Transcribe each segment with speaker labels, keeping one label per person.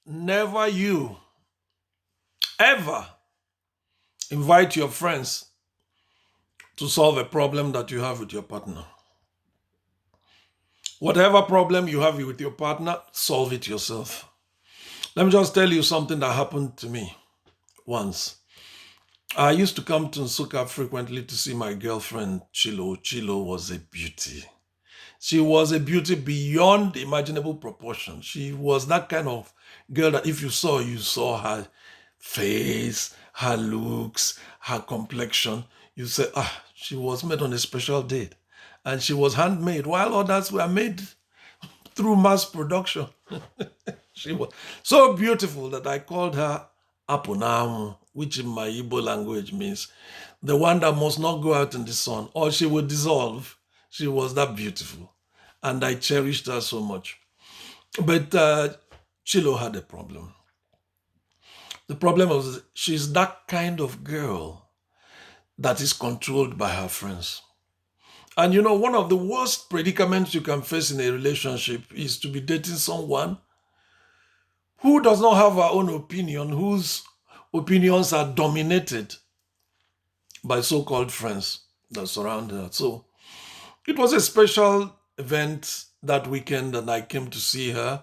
Speaker 1: never you ever invite your friends to solve a problem that you have with your partner. Whatever problem you have with your partner, solve it yourself. Let me just tell you something that happened to me once. I used to come to Nsukka frequently to see my girlfriend, Chilo. Chilo was a beauty. She was a beauty beyond imaginable proportion. She was that kind of girl that if you saw her face, her looks, her complexion, you say, she was made on a special date. And she was handmade, while others were made through mass production. She was so beautiful that I called her Apunamu, which in my Igbo language means the one that must not go out in the sun, or she would dissolve. She was that beautiful. And I cherished her so much. But Chilo had a problem. The problem was she's that kind of girl that is controlled by her friends. And you know, one of the worst predicaments you can face in a relationship is to be dating someone who does not have her own opinion, whose opinions are dominated by so-called friends that surround her. So it was a special event that weekend and I came to see her.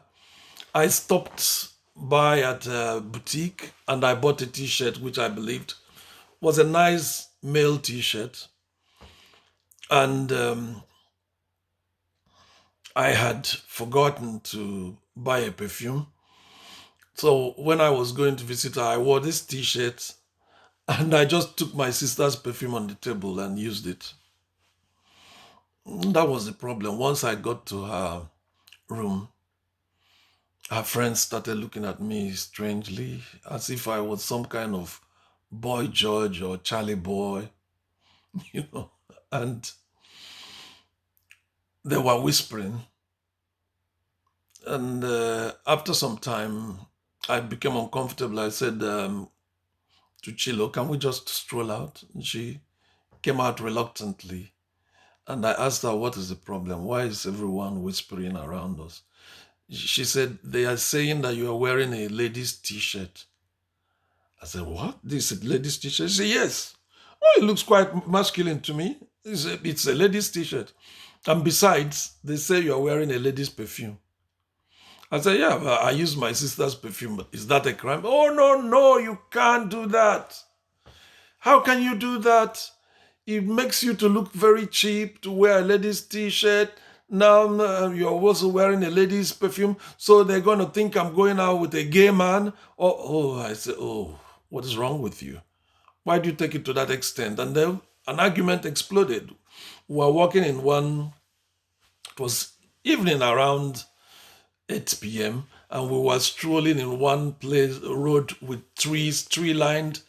Speaker 1: I stopped by at a boutique and I bought a t-shirt which I believed was a nice male t-shirt. And I had forgotten to buy a perfume. So when I was going to visit her, I wore this t-shirt and I just took my sister's perfume on the table and used it. That was the problem. Once I got to her room, her friends started looking at me strangely, as if I was some kind of Boy George or Charlie Boy, you know, and they were whispering. And after some time, I became uncomfortable. I said to Chilo, can we just stroll out? And she came out reluctantly. And I asked her, what is the problem? Why is everyone whispering around us? She said, they are saying that you are wearing a lady's t-shirt. I said, what? This is a lady's t-shirt? She said, yes. Oh, it looks quite masculine to me. It's a lady's t-shirt. And besides, they say you are wearing a lady's perfume. I said, yeah, but I use my sister's perfume, but is that a crime? Oh, no, you can't do that. How can you do that? It makes you to look very cheap to wear a lady's t-shirt. Now you're also wearing a lady's perfume, so they're going to think I'm going out with a gay man. I said, what is wrong with you? Why do you take it to that extent? And then an argument exploded. We were walking in it was evening around 8 p.m. and we were strolling in one place, a road with trees, tree-lined,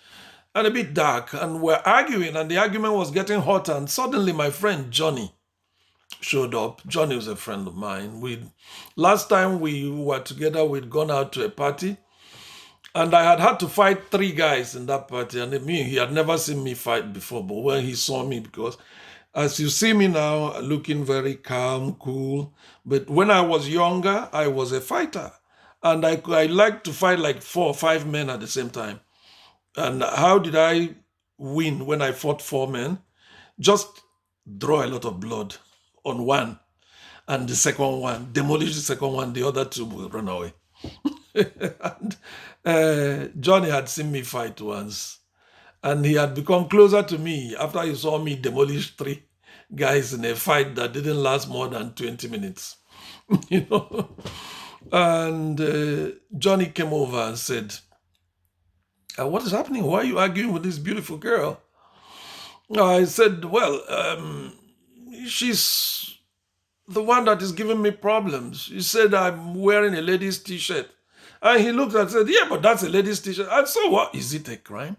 Speaker 1: and a bit dark, and we're arguing, and the argument was getting hotter, and suddenly my friend Johnny showed up. Johnny was a friend of mine. Last time we were together, we'd gone out to a party, and I had to fight 3 guys in that party, and he had never seen me fight before, but when he saw me, because as you see me now, looking very calm, cool, but when I was younger, I was a fighter, and I liked to fight like 4 or 5 men at the same time. And how did I win when I fought 4 men? Just draw a lot of blood on one, and the second one, demolish the second one, the other 2 will run away. And Johnny had seen me fight once, and he had become closer to me after he saw me demolish 3 guys in a fight that didn't last more than 20 minutes. you know. And Johnny came over and said, what is happening? Why are you arguing with this beautiful girl? I said, well, she's the one that is giving me problems. She said I'm wearing a lady's t-shirt. And he looked and said, yeah, but that's a lady's t-shirt. And so what? Is it a crime?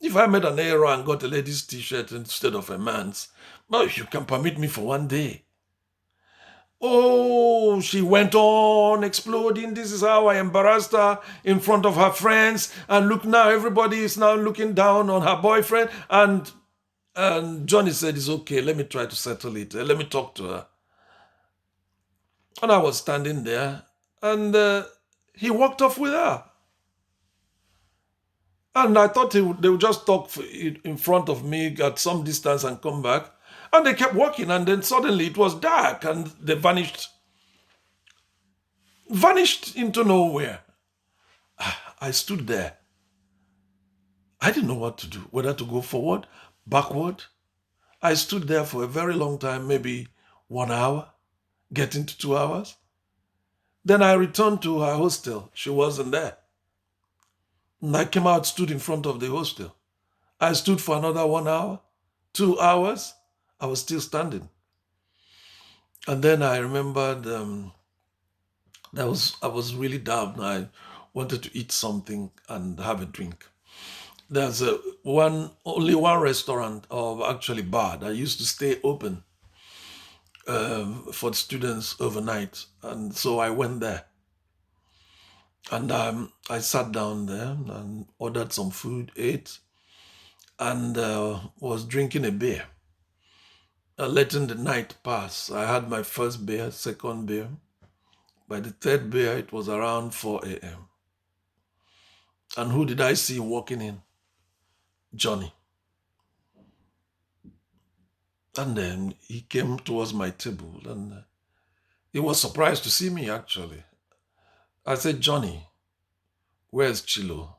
Speaker 1: If I made an error and got a lady's t-shirt instead of a man's, well, you can permit me for one day. Oh, she went on exploding. This is how I embarrassed her in front of her friends. And look now, everybody is now looking down on her boyfriend. And Johnny said, it's okay, let me try to settle it. Let me talk to her. And I was standing there. And He walked off with her. And I thought they would just talk in front of me at some distance and come back. And they kept walking, and then suddenly it was dark and they vanished into nowhere. I stood there. I didn't know what to do, whether to go forward, backward. I stood there for a very long time, maybe 1 hour, getting to 2 hours. Then I returned to her hostel. She wasn't there. And I came out, stood in front of the hostel. I stood for another 1 hour, 2 hours. I was still standing. And then I remembered I was really down. I wanted to eat something and have a drink. There's only one restaurant, or actually bar, that used to stay open for the students overnight, and so I went there. And I sat down there and ordered some food, ate, and was drinking a beer. Letting the night pass, I had my first beer, second beer. By the third beer, it was around 4 a.m. And who did I see walking in? Johnny. And then he came towards my table, and he was surprised to see me, actually. I said, Johnny, where's Chilo?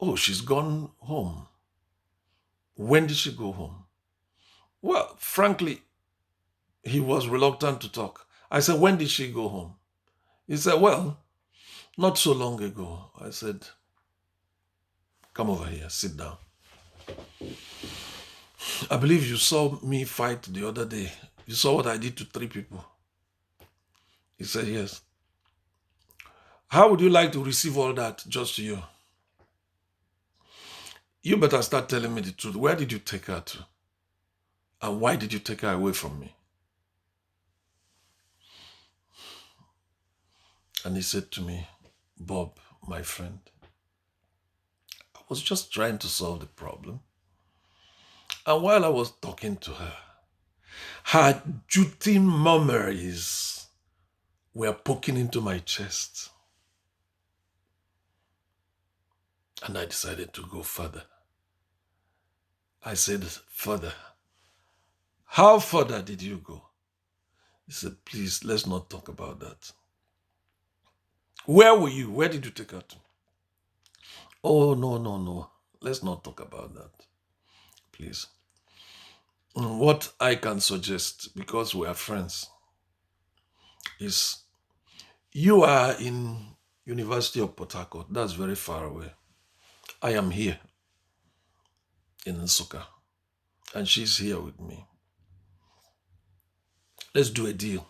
Speaker 1: Oh, she's gone home. When did she go home? Well, frankly, he was reluctant to talk. I said, when did she go home? He said, well, not so long ago. I said, come over here, sit down. I believe you saw me fight the other day. You saw what I did to 3 people. He said, yes. How would you like to receive all that just to you? You better start telling me the truth. Where did you take her to? And why did you take her away from me? And he said to me, Bob, my friend, I was just trying to solve the problem. And while I was talking to her, her jute memories were poking into my chest. And I decided to go further. I said, further. How further did you go? He said, please, let's not talk about that. Where were you? Where did you take her to? Oh, no, no, no. Let's not talk about that. Please. What I can suggest, because we are friends, is you are in University of Port Harcourt. That's very far away. I am here in Nsukka, and she's here with me. Let's do a deal.